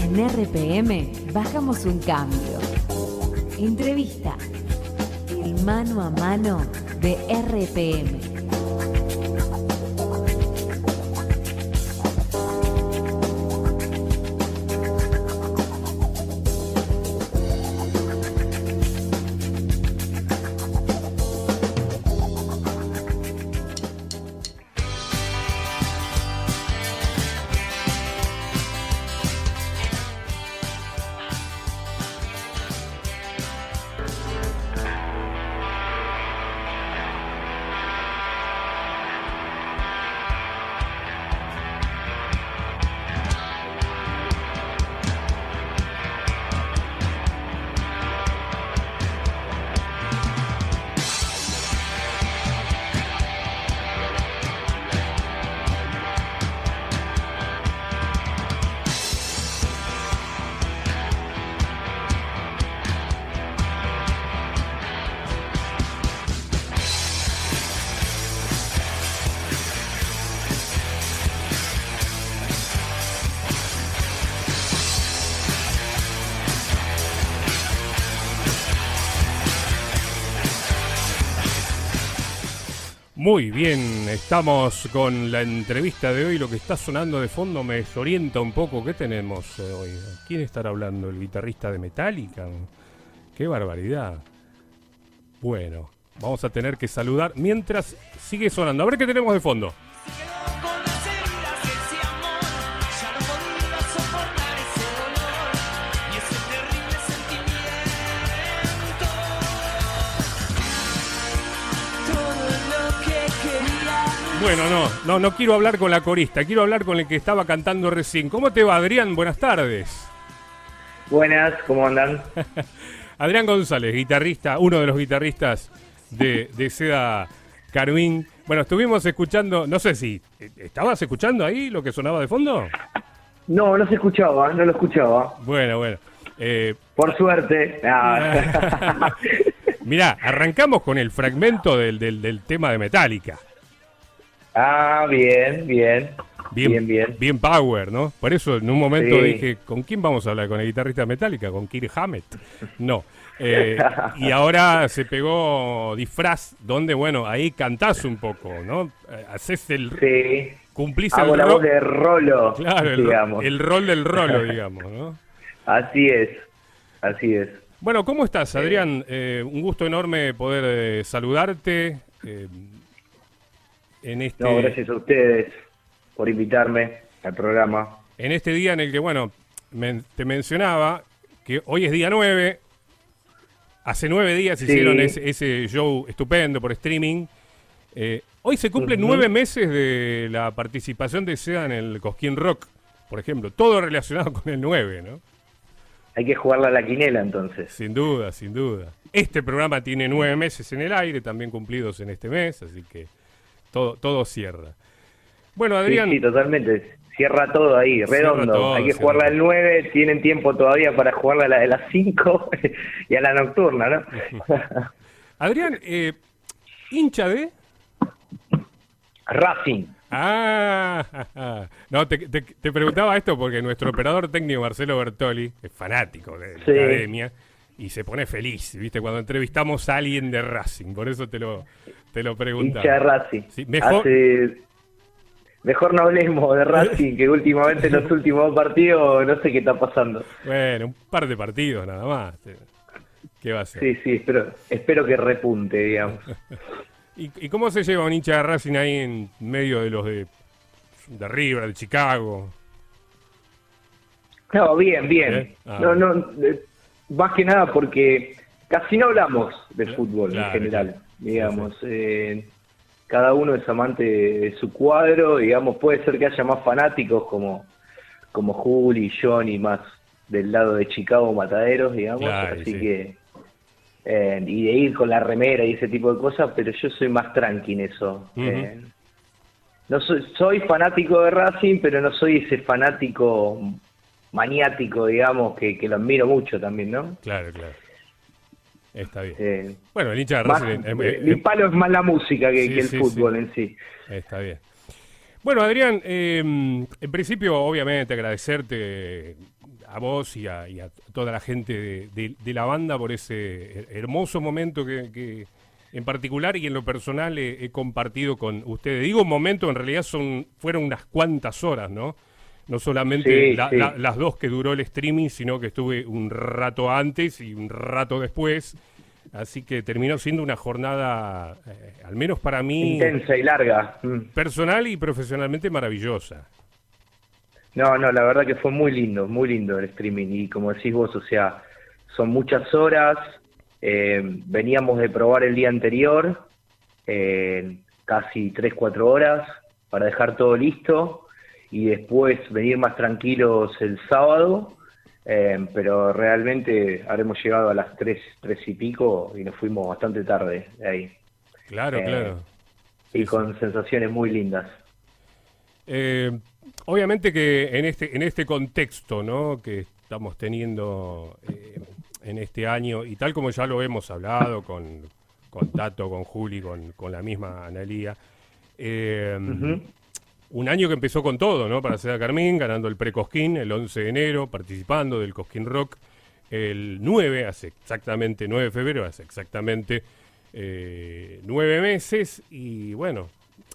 En RPM bajamos un cambio. Entrevista. El mano a mano de RPM. Muy bien, estamos con la entrevista de hoy. Lo que está sonando de fondo me desorienta un poco. ¿Qué tenemos hoy? ¿Quién estará hablando? ¿El guitarrista de Metallica? ¡Qué barbaridad! Bueno, vamos a tener que saludar mientras sigue sonando. A ver qué tenemos de fondo. Bueno, no quiero hablar con la corista, quiero hablar con el que estaba cantando recién. ¿Cómo te va, Adrián? Buenas tardes. Buenas, ¿cómo andan? Adrián González, guitarrista, uno de los guitarristas de Seda Carmín. Bueno, estuvimos escuchando, no sé si, ¿estabas escuchando ahí lo que sonaba de fondo? No se escuchaba, no lo escuchaba. Bueno. Por suerte. Mirá, arrancamos con el fragmento del tema de Metallica. Bien. Bien power, ¿no? Por eso en un momento Sí. dije, ¿con quién vamos a hablar? ¿Con el guitarrista de Metallica? ¿Con Kirk Hammett? No. Y ahora se pegó Disfraz, donde, bueno, ahí cantás un poco, ¿no? Haces el... Sí. Cumplís Hago el la rol. voz de Rolo, Claro, digamos. el rol del Rolo, digamos, ¿no? Así es. Bueno, ¿cómo estás, Adrián? Un gusto enorme poder saludarte en este... No, gracias a ustedes por invitarme al programa. En este día en el que, bueno, te mencionaba que hoy es día 9, hace 9 días Sí. hicieron ese show estupendo por streaming. Hoy se cumplen 9 meses de la participación de Seda en el Cosquín Rock, por ejemplo. Todo relacionado con el 9, ¿no? Hay que jugarla a la quinela, entonces. Sin duda. Este programa tiene 9 meses en el aire, también cumplidos en este mes, así que todo cierra. Bueno, Adrián... Sí, totalmente. Cierra todo ahí, redondo. todo, Hay que jugarla al 9, tienen tiempo todavía para jugarla a la de las 5 y a la nocturna, ¿no? Adrián, hincha de... Racing. No, te preguntaba esto porque nuestro operador técnico Marcelo Bertoli es fanático de la Sí. academia y se pone feliz, ¿viste? Cuando entrevistamos a alguien de Racing, por eso te lo preguntaba. Hincha de Racing. Sí, mejor... Mejor no hablemos de Racing, que últimamente en los últimos 2 partidos no sé qué está pasando. Bueno, un par de partidos nada más. ¿Qué va a ser? Sí, espero que repunte, digamos. ¿Y cómo se lleva un hincha de Racing ahí en medio de los de River, de Chicago? No, bien. Ah. Más que nada porque casi no hablamos de fútbol Claro, en general, claro. digamos. Cada uno es amante de su cuadro, digamos, puede ser que haya más fanáticos como Juli, Johnny, más del lado de Chicago Mataderos, digamos, Claro, así sí. que y de ir con la remera y ese tipo de cosas, pero yo soy más tranqui en eso. Uh-huh. No soy fanático de Racing, pero no soy ese fanático maniático, digamos, que lo admiro mucho también, ¿no? Claro. Está bien. Bueno, el hincha de Más, Racing... mi palo es más la música que el sí, fútbol sí. en sí. Está bien. Bueno, Adrián, en principio, obviamente, agradecerte a vos y a toda la gente de la banda por ese hermoso momento que en particular y en lo personal he compartido con ustedes. Digo momento, en realidad fueron unas cuantas horas, ¿no? No solamente las 2 que duró el streaming, sino que estuve un rato antes y un rato después. Así que terminó siendo una jornada, al menos para mí, intensa y larga. Personal y profesionalmente maravillosa. No, la verdad que fue muy lindo el streaming. Y como decís vos, o sea, son muchas horas. Veníamos de probar el día anterior, casi 3-4 horas, para dejar todo listo. Y después venir más tranquilos el sábado. Pero realmente habremos llegado a las 3 y pico y nos fuimos bastante tarde de ahí. Claro. Y con sensaciones muy lindas. Obviamente que en este contexto, ¿no?, que estamos teniendo en este año, y tal como ya lo hemos hablado con Tato, con Juli, con la misma Analía, un año que empezó con todo, ¿no? Para Seda Carmín, ganando el pre-Cosquín el 11 de enero, participando del Cosquín Rock el 9 de febrero, hace exactamente 9 meses. Y bueno,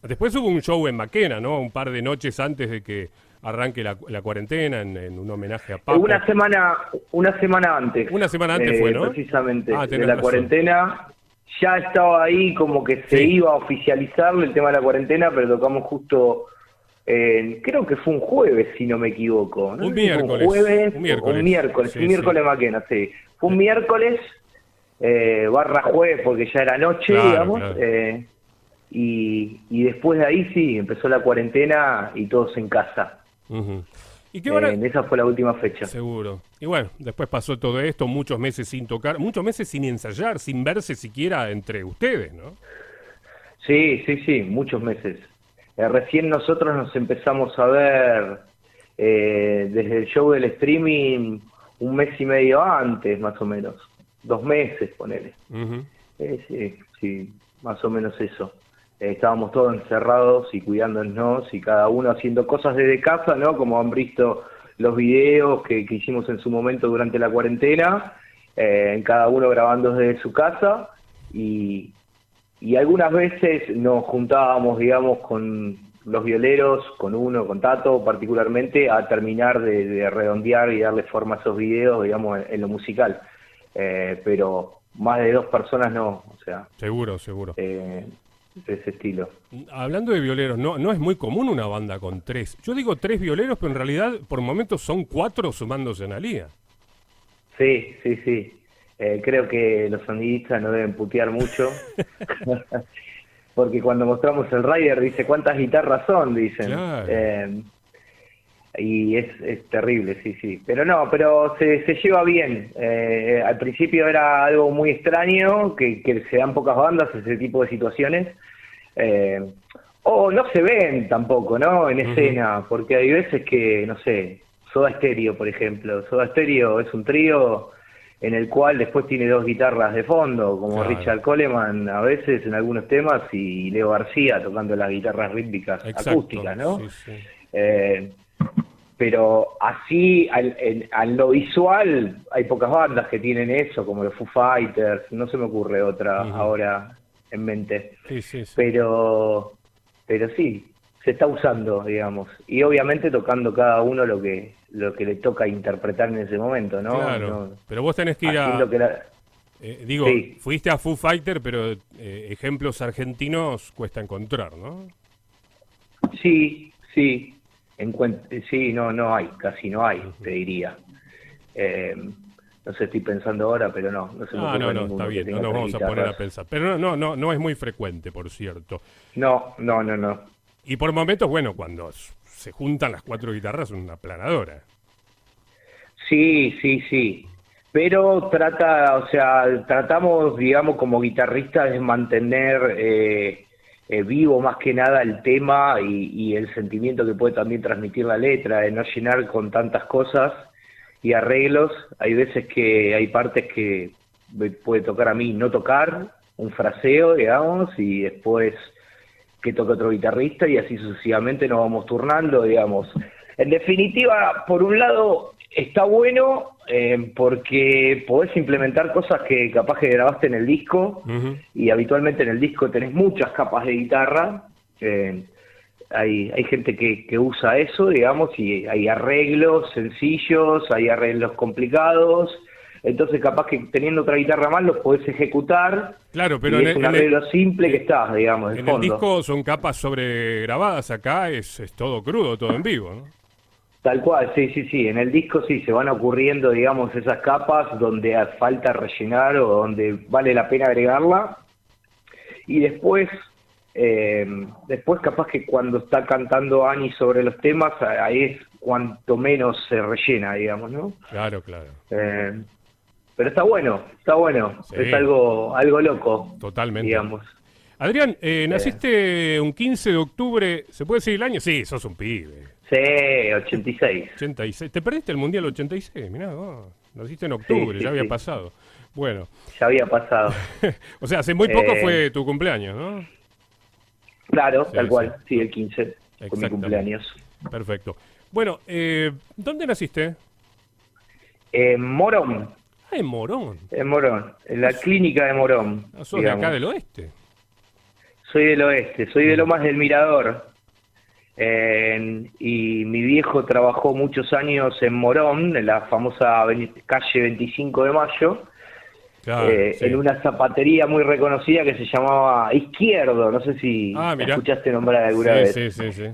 después hubo un show en Maquena, ¿no? Un par de noches antes de que arranque la cuarentena, en un homenaje a Paco. Una semana antes. Una semana antes fue, ¿no? Precisamente, de la razón. Cuarentena. Ya estaba ahí como que se iba a oficializar el tema de la cuarentena, pero tocamos justo... creo que fue un jueves, si no me equivoco, ¿no? Un miércoles. Un miércoles en Maquena, sí. Fue un miércoles, barra jueves, porque ya era noche, claro, digamos. Claro. Y después de ahí sí, empezó la cuarentena y todos en casa. Uh-huh. ¿Y qué hora? Esa fue la última fecha. Seguro. Y bueno, después pasó todo esto, muchos meses sin tocar, muchos meses sin ensayar, sin verse siquiera entre ustedes, ¿no? Sí, muchos meses. Recién nosotros nos empezamos a ver desde el show del streaming 1 mes y medio antes, más o menos. 2 meses, ponele. Uh-huh. Sí, más o menos eso. Estábamos todos encerrados y cuidándonos y cada uno haciendo cosas desde casa, ¿no? Como han visto los videos que hicimos en su momento durante la cuarentena, cada uno grabando desde su casa y algunas veces nos juntábamos, digamos, con los violeros, con Tato particularmente, a terminar de redondear y darle forma a esos videos, digamos, en lo musical. Pero más de 2 personas no, o sea... Seguro. De ese estilo. Hablando de violeros, no es muy común una banda con 3. Yo digo 3 violeros, pero en realidad por momentos son 4 sumándose en Analía. Sí. Creo que los sonidistas no deben putear mucho. Porque cuando mostramos el rider dice cuántas guitarras son, dicen. Claro. Y es terrible, sí. Pero se lleva bien. Al principio era algo muy extraño, que se dan pocas bandas ese tipo de situaciones. O no se ven tampoco, ¿no? En escena, porque hay veces que, no sé, Soda Stereo, por ejemplo. Soda Stereo es un trío en el cual después tiene 2 guitarras de fondo, como claro. Richard Coleman a veces en algunos temas y Leo García tocando las guitarras rítmicas. Exacto. Acústicas, ¿no? Sí. Pero así, al lo visual, hay pocas bandas que tienen eso, como los Foo Fighters, no se me ocurre otra ahora en mente. Sí. Pero sí, se está usando, digamos, y obviamente tocando cada uno lo que le toca interpretar en ese momento, ¿no? Claro, pero vos tenés que ir a... sí. Fuiste a Foo Fighter, pero ejemplos argentinos cuesta encontrar, ¿no? Sí. Sí, no hay, casi no hay, te diría. No sé, estoy pensando ahora, pero no se me ocurre ninguno. Está bien, no nos vamos a poner a pensar. Pero no es muy frecuente, por cierto. No. Y por momentos, bueno, cuando se juntan las 4 guitarras, es una aplanadora. Sí. Pero tratamos, digamos, como guitarristas de mantener vivo más que nada el tema y el sentimiento que puede también transmitir la letra, de no llenar con tantas cosas y arreglos. Hay veces que hay partes que me puede tocar a mí no tocar, un fraseo, digamos, y después que toque otro guitarrista y así sucesivamente nos vamos turnando, digamos. En definitiva, por un lado, Está bueno porque podés implementar cosas que capaz que grabaste en el disco, y habitualmente en el disco tenés muchas capas de guitarra. Hay gente que usa eso, digamos, y hay arreglos sencillos, hay arreglos complicados. Entonces capaz que teniendo otra guitarra más los podés ejecutar. Claro, pero y es un arreglo simple que está, digamos, de en fondo. el disco son capas sobregrabadas, acá es todo crudo, todo en vivo, ¿no? Tal cual, sí. En el disco sí se van ocurriendo, digamos, esas capas donde falta rellenar o donde vale la pena agregarla. Y después capaz que cuando está cantando Ani sobre los temas, ahí es cuanto menos se rellena, digamos, ¿no? Claro. Pero está bueno. Sí. Es algo loco. Totalmente. Digamos. Adrián, naciste un 15 de octubre, ¿se puede decir el año? Sí, sos un pibe. Sí, 86. 86. ¿Te perdiste el Mundial 86? Mirá, vos, naciste en octubre, Sí, ya había sí. pasado. Bueno. Ya había pasado. O sea, hace muy poco fue tu cumpleaños, ¿no? Claro, Sí, tal cual. sí. Sí, el 15 fue mi Exactamente. cumpleaños. Perfecto. Bueno, ¿dónde naciste? Morón. Ah, en Morón. En Morón, en la clínica de Morón. Ah, sos de acá del oeste. Soy del oeste, soy de Lomas del Mirador. Y mi viejo trabajó muchos años en Morón, en la famosa calle 25 de Mayo, Claro, sí. en una zapatería muy reconocida que se llamaba Izquierdo. No sé si Mirá. escuchaste nombrar alguna vez. Sí.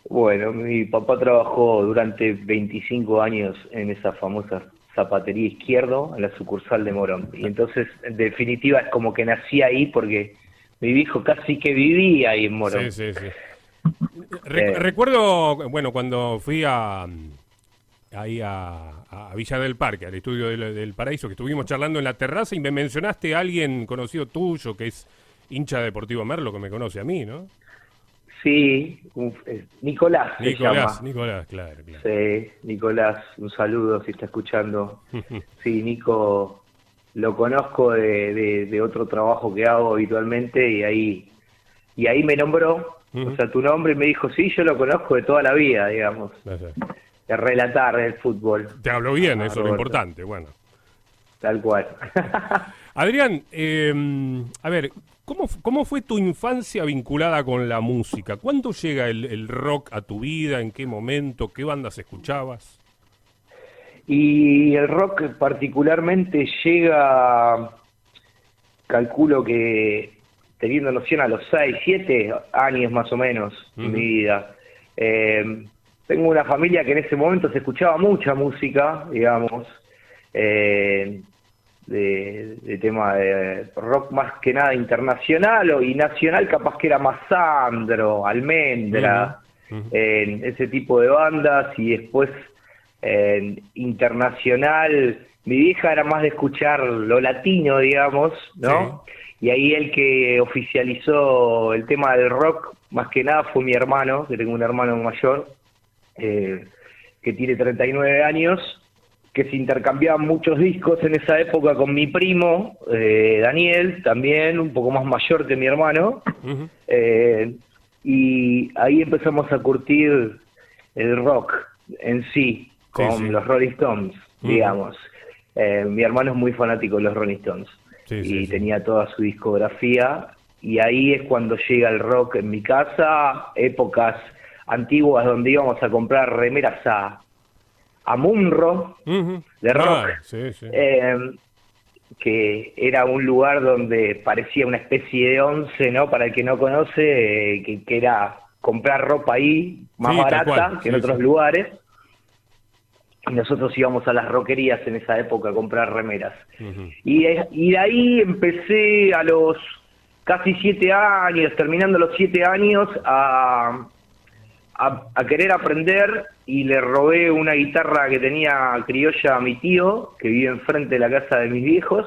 Bueno, mi papá trabajó durante 25 años en esa famosa zapatería Izquierdo, en la sucursal de Morón. Y entonces, en definitiva, es como que nací ahí porque mi viejo casi que vivía ahí en Morón. Sí. Recuerdo, bueno, cuando fui ahí a Villa del Parque, al estudio del Paraíso, que estuvimos charlando en la terraza y me mencionaste a alguien conocido tuyo que es hincha de Deportivo Merlo, que me conoce a mí, ¿no? Sí, Nicolás se llama. Nicolás, claro. Sí, Nicolás, un saludo si está escuchando. Sí, Nico, lo conozco de otro trabajo que hago habitualmente y ahí me nombró, o sea, tu nombre, y me dijo, sí, yo lo conozco de toda la vida, digamos, de relatar el fútbol. Te hablo bien, eso es lo Roberto. importante, bueno. Tal cual. Adrián, a ver, ¿cómo fue tu infancia vinculada con la música? ¿Cuándo llega el rock a tu vida? ¿En qué momento? ¿Qué bandas escuchabas? Y el rock particularmente llega, calculo que teniendo noción a los 6, 7 años más o menos en mi vida. Tengo una familia que en ese momento se escuchaba mucha música, digamos, de tema de rock más que nada internacional y nacional, capaz que era más Sandro, Almendra, ese tipo de bandas, y después internacional, mi vieja era más de escuchar lo latino, digamos, ¿no? Sí. Y ahí el que oficializó el tema del rock, más que nada, fue mi hermano, que tengo un hermano mayor, que tiene 39 años, que se intercambiaban muchos discos en esa época con mi primo, Daniel, también, un poco más mayor que mi hermano, y ahí empezamos a curtir el rock en sí, con los Rolling Stones, digamos. Mi hermano es muy fanático de los Rolling Stones. Y tenía toda su discografía, y ahí es cuando llega el rock en mi casa, épocas antiguas donde íbamos a comprar remeras a Munro, de rock, que era un lugar donde parecía una especie de once, ¿no? Para el que no conoce, que era comprar ropa ahí, más barata que en otros lugares. Y nosotros íbamos a las roquerías en esa época a comprar remeras. Y de ahí empecé a los casi 7 años, terminando los 7 años, a querer aprender, y le robé una guitarra que tenía criolla a mi tío, que vive enfrente de la casa de mis viejos,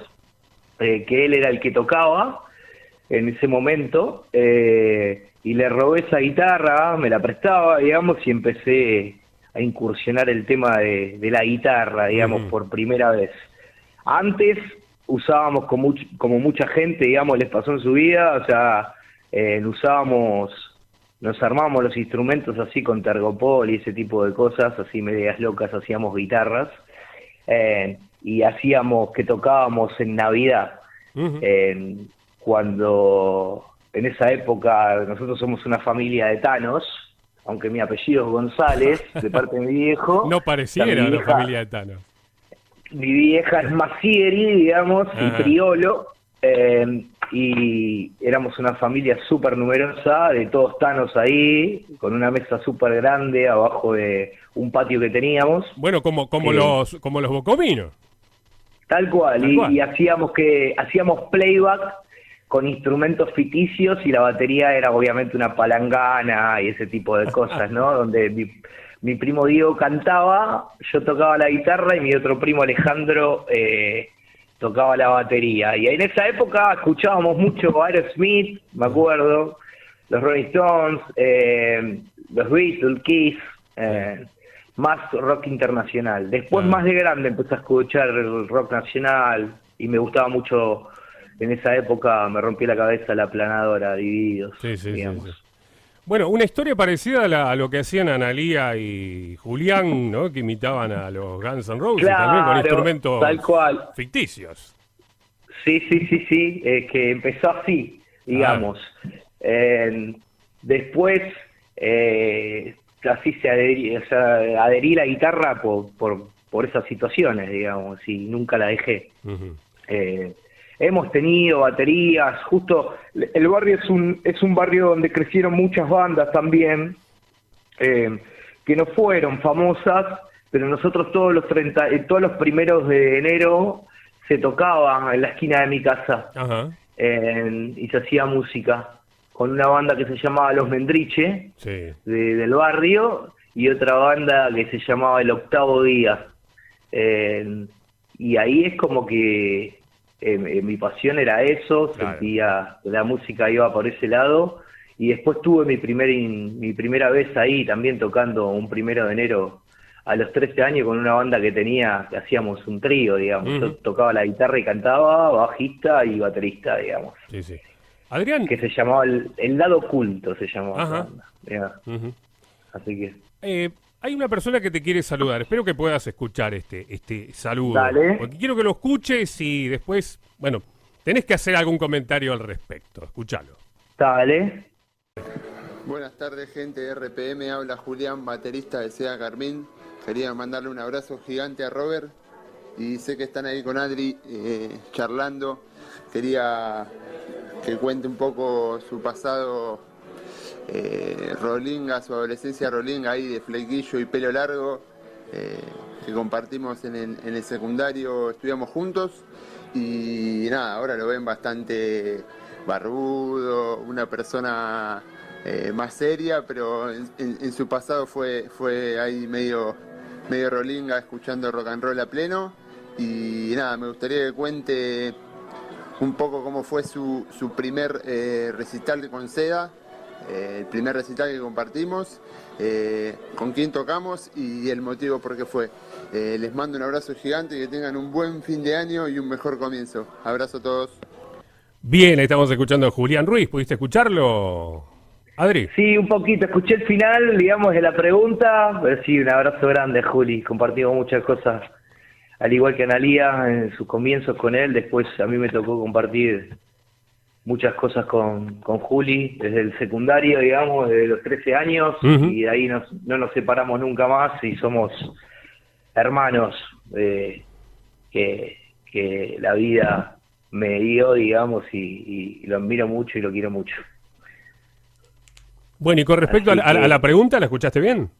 que él era el que tocaba en ese momento, y le robé esa guitarra, me la prestaba, digamos, y empecé a incursionar el tema de la guitarra, digamos, por primera vez. Antes usábamos como mucha gente, digamos, les pasó en su vida, o sea, usábamos nos armábamos los instrumentos así con tergopol y ese tipo de cosas, así medias locas, hacíamos guitarras, y hacíamos que tocábamos en Navidad. Cuando en esa época nosotros somos una familia de tanos, aunque mi apellido es González, de parte de mi viejo. No pareciera una familia de tanos. Mi vieja es Masieri, digamos, y criolo, y éramos una familia súper numerosa, de todos tanos ahí, con una mesa súper grande abajo de un patio que teníamos. Bueno, como los bocominos. Tal cual, y hacíamos playback con instrumentos ficticios, y la batería era obviamente una palangana y ese tipo de cosas, ¿no? Donde mi primo Diego cantaba, yo tocaba la guitarra y mi otro primo Alejandro tocaba la batería. Y en esa época escuchábamos mucho Aerosmith, me acuerdo, los Rolling Stones, los Beatles, Kiss, más rock internacional. Después, más de grande, empecé a escuchar el rock nacional y me gustaba mucho. En esa época me rompí la cabeza la Planadora, Divididos, digamos. Sí. Bueno, una historia parecida a lo que hacían Analía y Julián, ¿no? Que imitaban a los Guns N' Roses, claro, también con instrumentos tal cual. Ficticios. Sí, que empezó así, digamos. Después, así adherí la guitarra por esas situaciones, digamos, y nunca la dejé. Hemos tenido baterías, justo el barrio es un barrio donde crecieron muchas bandas también, que no fueron famosas, pero nosotros todos los primeros de enero se tocaba en la esquina de mi casa. Y se hacía música con una banda que se llamaba Los Mendriche, del barrio, y otra banda que se llamaba El Octavo Día. Y ahí es como que mi pasión era eso, sentía que la música iba por ese lado, y después tuve mi primera vez ahí también tocando un 1 de enero a los 13 años con una banda que hacíamos un trío, digamos. Yo tocaba la guitarra y cantaba, bajista y baterista, digamos. Sí. Adrián. Que se llamaba El Lado Oculto, se llamaba esa banda. Así que... hay una persona que te quiere saludar. Espero que puedas escuchar este saludo. Dale. Porque quiero que lo escuches y después, bueno, tenés que hacer algún comentario al respecto. Escúchalo. Dale. Buenas tardes, gente de RPM. Habla Julián, baterista de Seda Carmín. Quería mandarle un abrazo gigante a Robert. Y sé que están ahí con Adri charlando. Quería que cuente un poco su pasado rolinga, su adolescencia rolinga ahí de flequillo y pelo largo, que compartimos en el secundario, estudiamos juntos, y nada, ahora lo ven bastante barbudo, una persona más seria, pero en su pasado fue ahí medio rolinga, escuchando rock and roll a pleno. Y nada, me gustaría que cuente un poco cómo fue su primer recital con Seda, el primer recital que compartimos, con quién tocamos y el motivo por qué fue. Les mando un abrazo gigante, que tengan un buen fin de año y un mejor comienzo. Abrazo a todos. Bien, estamos escuchando a Julián Ruiz. ¿Pudiste escucharlo, Adri? Sí, un poquito. Escuché el final, digamos, de la pregunta, pero sí, un abrazo grande, Juli. Compartimos muchas cosas, al igual que Analía, en sus comienzos con él. Después a mí me tocó compartir muchas cosas con Juli desde el secundario, digamos, desde los 13 años, y de ahí no nos separamos nunca más, y somos hermanos que la vida me dio, digamos, y lo admiro mucho y lo quiero mucho. Bueno, y con respecto a la pregunta, ¿la escuchaste bien?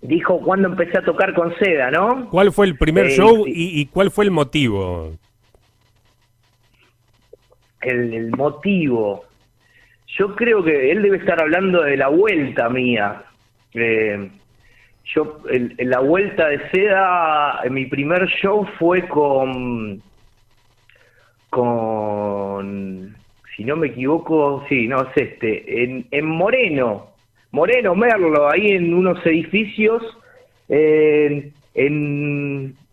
Dijo cuándo empecé a tocar con Seda, ¿no? ¿Cuál fue el primer show sí. y cuál fue el motivo? El motivo. Yo creo que él debe estar hablando de la vuelta mía. En la vuelta de Seda, mi primer show fue con si no me equivoco, sí, no es en Moreno, Merlo, ahí en unos edificios que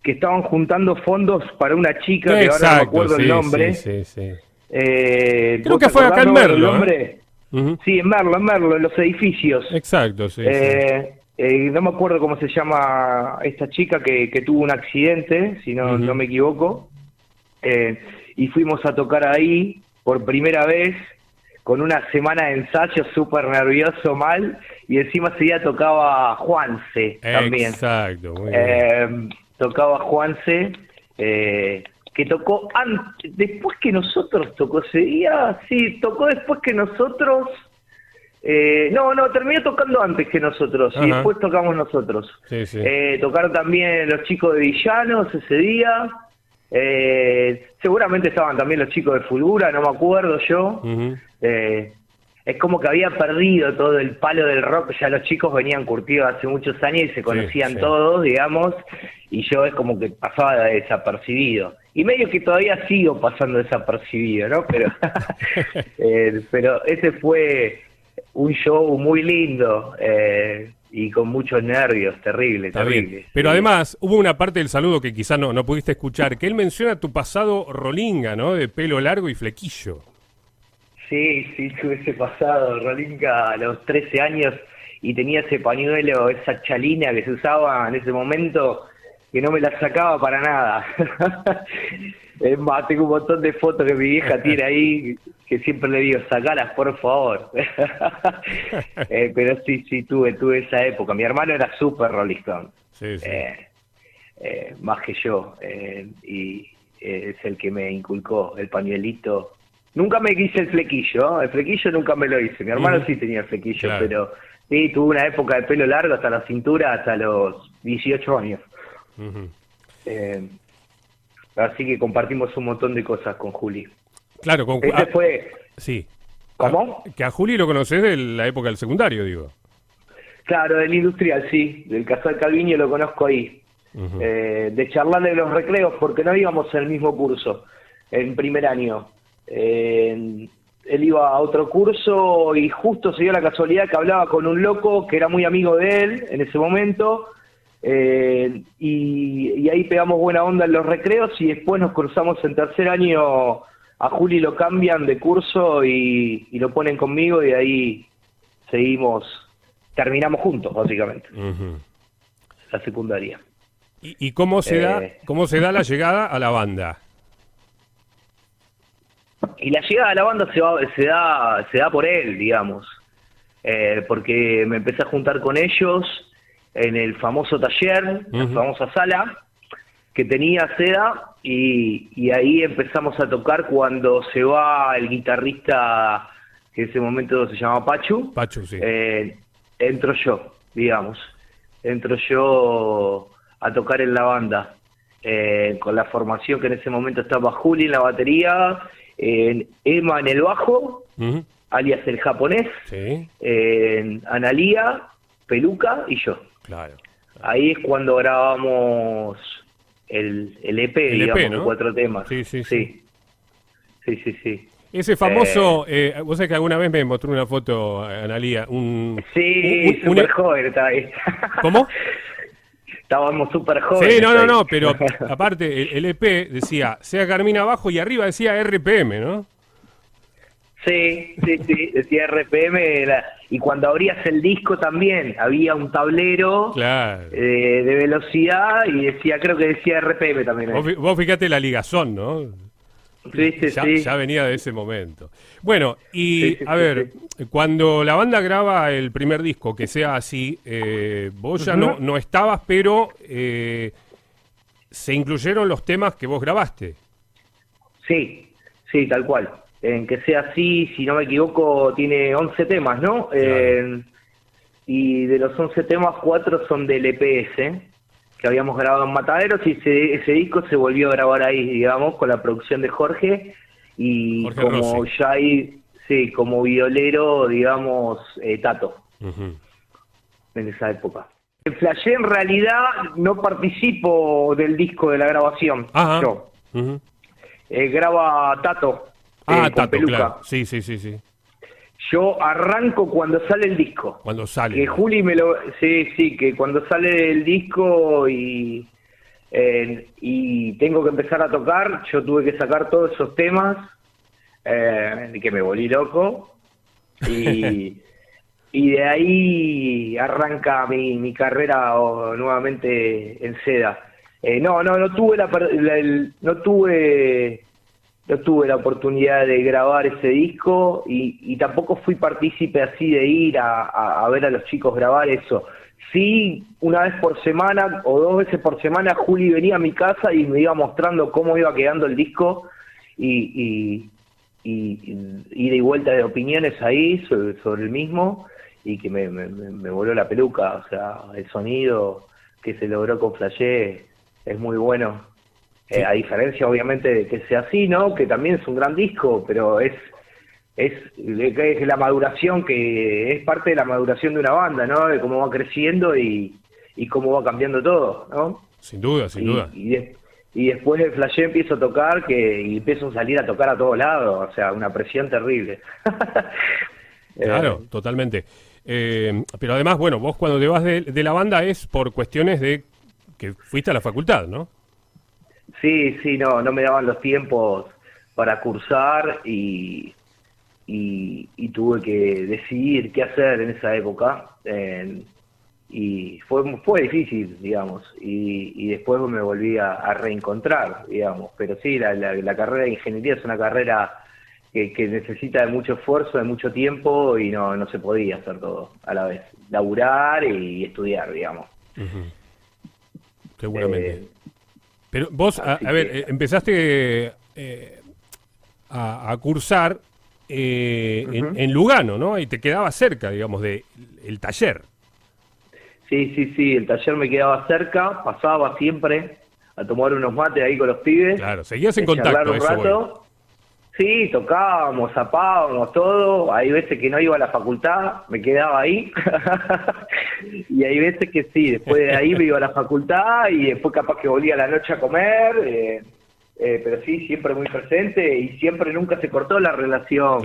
estaban juntando fondos para una chica. Exacto, que ahora no me acuerdo el nombre. Sí. Creo que fue acá en Merlo, Ujú. Sí, en Merlo, en los edificios. Exacto, sí, sí. No me acuerdo cómo se llama esta chica que tuvo un accidente, si no, Ujú. no me equivoco. Y fuimos a tocar ahí por primera vez, con una semana de ensayo, súper nervioso, mal, y encima ese día tocaba Juanse también. Exacto, muy bien. Tocaba Juanse, que tocó después que nosotros tocó ese día, sí, tocó después que nosotros, no, terminó tocando antes que nosotros, y Ajá. después tocamos nosotros. Sí, sí. Tocaron también los chicos de Villanos ese día, seguramente estaban también los chicos de Fulgura, no me acuerdo yo. Ujú. Es como que había perdido todo el palo del rock, ya los chicos venían curtidos hace muchos años y se conocían sí. todos, digamos, y yo es como que pasaba desapercibido. Y medio que todavía sigo pasando desapercibido, ¿no? Pero, pero ese fue un show muy lindo y con muchos nervios, terrible, Está terrible. bien. Pero Sí. además, hubo una parte del saludo que quizás no pudiste escuchar, que él menciona tu pasado rolinga, ¿no? De pelo largo y flequillo. Sí, tuve ese pasado, Rolinga, a los 13 años, y tenía ese pañuelo, esa chalina que se usaba en ese momento, que no me la sacaba para nada. Es más, tengo un montón de fotos que mi vieja tiene ahí, que siempre le digo, sacalas, por favor. Pero sí, tuve esa época. Mi hermano era súper Rolling Stone, Sí, sí. más que yo, y es el que me inculcó el pañuelito. Nunca me quise el flequillo nunca me lo hice. Mi hermano sí tenía el flequillo, Claro. pero sí, tuve una época de pelo largo hasta la cintura, hasta los 18 años. Ujú. Así que compartimos un montón de cosas con Juli. Claro, con Ese fue... sí. ¿Cómo? Que a Juli lo conoces de la época del secundario, digo. Claro, del industrial, sí. Del Casal Calviño lo conozco ahí. Ujú. De charlar de los recreos, porque no íbamos en el mismo curso, en primer año. Él iba a otro curso y justo se dio la casualidad que hablaba con un loco que era muy amigo de él en ese momento, y ahí pegamos buena onda en los recreos y después nos cruzamos en tercer año. A Juli lo cambian de curso y lo ponen conmigo, y de ahí terminamos juntos básicamente, Ujú. la secundaria. ¿Y cómo se da la llegada a la banda? Y la llegada a la banda se da por él, digamos, porque me empecé a juntar con ellos en el famoso taller, la Ujú. famosa sala que tenía Seda, y ahí empezamos a tocar cuando se va el guitarrista, que en ese momento se llamaba Pachu. Pachu, sí. Entro yo a tocar en la banda, con la formación que en ese momento estaba Juli en la batería, Emma en el bajo, Ujú. alias el japonés, Sí, Analía, Peluca y yo. claro. Ahí es cuando grabamos el EP, El EP, digamos, ¿no? de 4 temas. Sí. Sí. Ese famoso, vos sabés que alguna vez me mostró una foto, Analía, Sí, un- súper joven estaba ahí. ¿Cómo? Estábamos súper jóvenes. Sí, no, ahí. pero aparte el EP decía, sea Carmina abajo y arriba decía RPM, ¿no? Sí, decía RPM, y cuando abrías el disco también había un tablero Claro. de velocidad y creo que decía RPM también. Vos fíjate la ligazón, ¿no? Ya venía de ese momento. Bueno, y Sí. a ver, cuando la banda graba el primer disco, que sea así, vos ya Ujú. no estabas, pero se incluyeron los temas que vos grabaste. Sí, tal cual. En que sea así, si no me equivoco, tiene 11 temas, ¿no? Claro. Y de los 11 temas, 4 son del EPS, que habíamos grabado en Mataderos, y ese disco se volvió a grabar ahí, digamos, con la producción de Jorge, y Jorge como Rossi. ya hay, sí, como violero, digamos, Tato, Ujú. en esa época. En Flashé, en realidad, no participo del disco de la grabación, Ajá. yo. Ujú. Graba Tato, con Tato, Peluca. claro. Sí. Yo arranco cuando sale el disco. Cuando sale. Que Juli que cuando sale el disco y tengo que empezar a tocar, yo tuve que sacar todos esos temas, que me volví loco. Y de ahí arranca mi carrera nuevamente en seda. No tuve no tuve la oportunidad de grabar ese disco y tampoco fui partícipe así de ir a ver a los chicos grabar eso. Sí, una vez por semana o 2 veces por semana Juli venía a mi casa y me iba mostrando cómo iba quedando el disco y ida y vuelta de opiniones ahí sobre el mismo, y que me voló la peluca. O sea, el sonido que se logró con Flashé es muy bueno. Sí. A diferencia obviamente de que sea así, ¿no? Que también es un gran disco, pero es la maduración, que es parte de la maduración de una banda, ¿no? De cómo va creciendo y cómo va cambiando todo, ¿no? Sin duda, sin duda. Y después de Flashé empiezo a tocar, y empiezo a salir a tocar a todos lados, o sea, una presión terrible. Claro, totalmente. Pero además, bueno, vos cuando te vas de la banda es por cuestiones de que fuiste a la facultad, ¿no? Sí, no me daban los tiempos para cursar y tuve que decidir qué hacer en esa época. Y fue difícil, digamos, y después me volví a reencontrar, digamos. Pero sí, la carrera de ingeniería es una carrera que necesita de mucho esfuerzo, de mucho tiempo, y no se podía hacer todo a la vez. Laburar y estudiar, digamos. Uh-huh. Seguramente. Pero vos, a ver, empezaste a cursar uh-huh. en Lugano, ¿no? Y te quedaba cerca, digamos, de el taller. Sí, el taller me quedaba cerca, pasaba siempre a tomar unos mates ahí con los pibes. Claro, seguías en contacto, un eso rato. Sí, tocábamos, zapábamos, todo. Hay veces que no iba a la facultad, me quedaba ahí. Y hay veces que sí, después de ahí me iba a la facultad y después capaz que volvía a la noche a comer. Pero sí, siempre muy presente, y siempre nunca se cortó la relación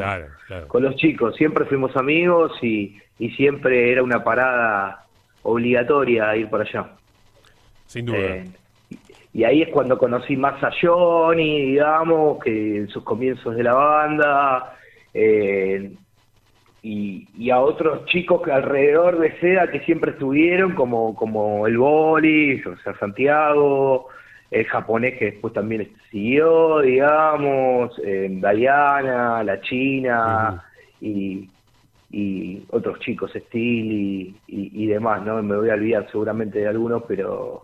con los chicos. Siempre fuimos amigos y siempre era una parada obligatoria ir por allá. Sin duda. Y ahí es cuando conocí más a Johnny, digamos, que en sus comienzos de la banda, y a otros chicos que alrededor de Seda que siempre estuvieron, como el Boli, o sea, Santiago, el japonés que después también siguió, digamos, Diana, la China, uh-huh. y otros chicos, Steel y demás, ¿no? Me voy a olvidar seguramente de algunos, pero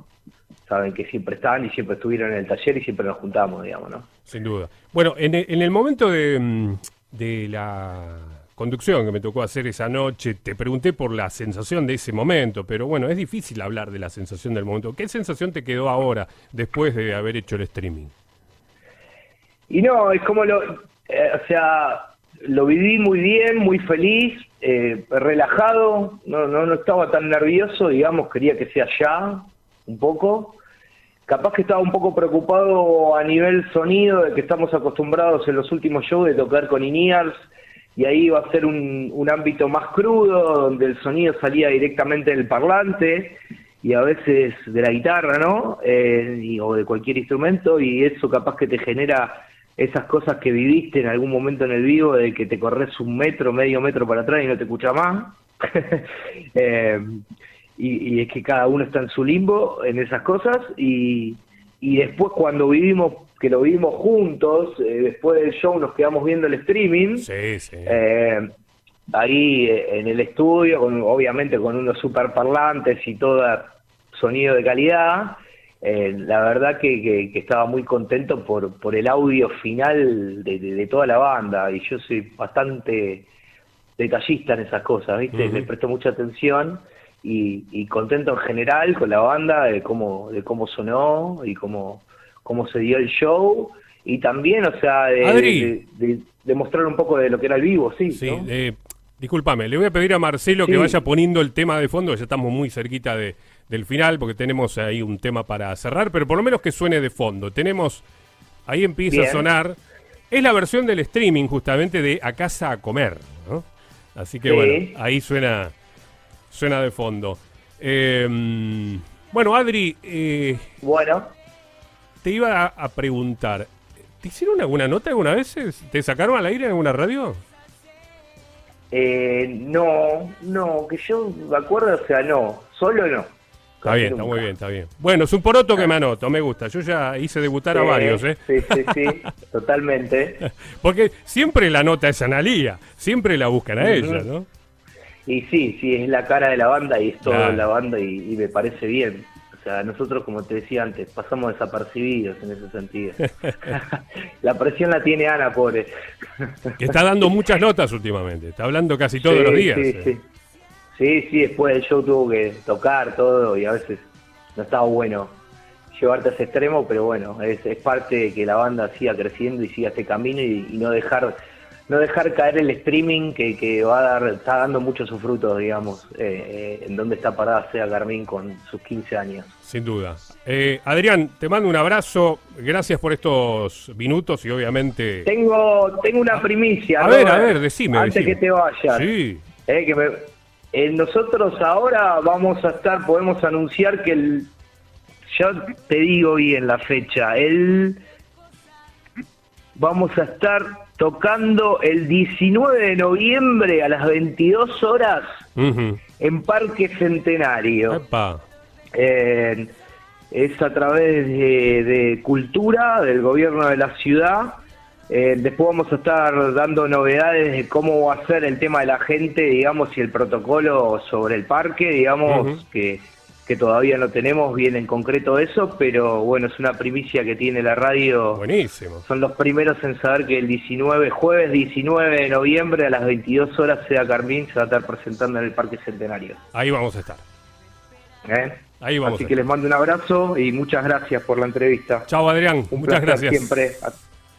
saben que siempre están y siempre estuvieron en el taller y siempre nos juntamos, digamos, ¿no? Sin duda. Bueno, en el momento de la conducción que me tocó hacer esa noche, te pregunté por la sensación de ese momento, pero bueno, es difícil hablar de la sensación del momento. ¿Qué sensación te quedó ahora, después de haber hecho el streaming? Y no, es como o sea, lo viví muy bien, muy feliz, relajado, no estaba tan nervioso, digamos, quería que sea ya, un poco. Capaz que estaba un poco preocupado a nivel sonido, de que estamos acostumbrados en los últimos shows de tocar con in-ears, y ahí iba a ser un ámbito más crudo, donde el sonido salía directamente del parlante, y a veces de la guitarra, ¿no? O de cualquier instrumento, y eso capaz que te genera esas cosas que viviste en algún momento en el vivo, de que te corres un metro, medio metro para atrás y no te escucha más. Y es que cada uno está en su limbo en esas cosas, y después cuando lo vivimos juntos, después del show nos quedamos viendo el streaming. Sí. Ahí en el estudio, obviamente con unos super parlantes y todo sonido de calidad. La verdad que estaba muy contento por el audio final de toda la banda, y yo soy bastante detallista en esas cosas, ¿viste? Uh-huh. Le presto mucha atención, y contento en general con la banda, de cómo sonó y cómo se dio el show, y también, o sea, de mostrar un poco de lo que era el vivo, sí. ¿No? Discúlpame, le voy a pedir a Marcelo que vaya poniendo el tema de fondo, ya estamos muy cerquita del final, porque tenemos ahí un tema para cerrar, pero por lo menos que suene de fondo. Ahí empieza a sonar, es la versión del streaming justamente de A Casa a Comer, ¿no? Así que bueno, ahí suena de fondo. Bueno, Adri, te iba a preguntar, ¿te hicieron alguna nota alguna vez? ¿Te sacaron al aire en alguna radio? No, que yo me acuerdo, o sea, no, solo no. Está bien, está muy bien, está bien. Bueno, es un poroto que me anoto, me gusta. Yo ya hice debutar a varios, ¿eh? Sí, totalmente. Porque siempre la nota es Analía, siempre la buscan a ella, ¿no? Y sí, es la cara de la banda y es toda Claro. la banda y me parece bien. O sea, nosotros, como te decía antes, pasamos desapercibidos en ese sentido. La presión la tiene Ana, pobre. Que está dando muchas notas últimamente, está hablando casi todos los días. Sí, después del show tuvo que tocar todo y a veces no estaba bueno llevarte a ese extremo, pero bueno, es parte de que la banda siga creciendo y siga este camino y no dejar caer el streaming que está dando muchos sus frutos, digamos, en donde está parada Sea Carmín con sus 15 años. Sin duda. Adrián, te mando un abrazo, gracias por estos minutos y obviamente... Tengo una primicia. A ver, decime. Antes que te vayas. Sí. Nosotros ahora podemos anunciar que ya te digo bien la fecha, vamos a estar tocando el 19 de noviembre a las 22 horas en Parque Centenario. Epa. Es a través de Cultura, del gobierno de la ciudad. Después vamos a estar dando novedades de cómo va a ser el tema de la gente, digamos, y el protocolo sobre el parque, digamos, que todavía no tenemos bien en concreto eso, pero bueno, es una primicia que tiene la radio. Buenísimo. Son los primeros en saber que el jueves 19 de noviembre a las 22 horas Sea Carmín se va a estar presentando en el Parque Centenario. Ahí vamos a estar. Ahí vamos. Así que les mando un abrazo y muchas gracias por la entrevista. Chao, Adrián. Un muchas placer gracias. Siempre.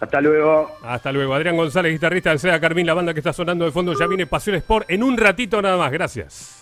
Hasta luego. Hasta luego. Adrián González, guitarrista de Sea Carmín, la banda que está sonando de fondo. Ya viene Pasión Sport en un ratito nada más. Gracias.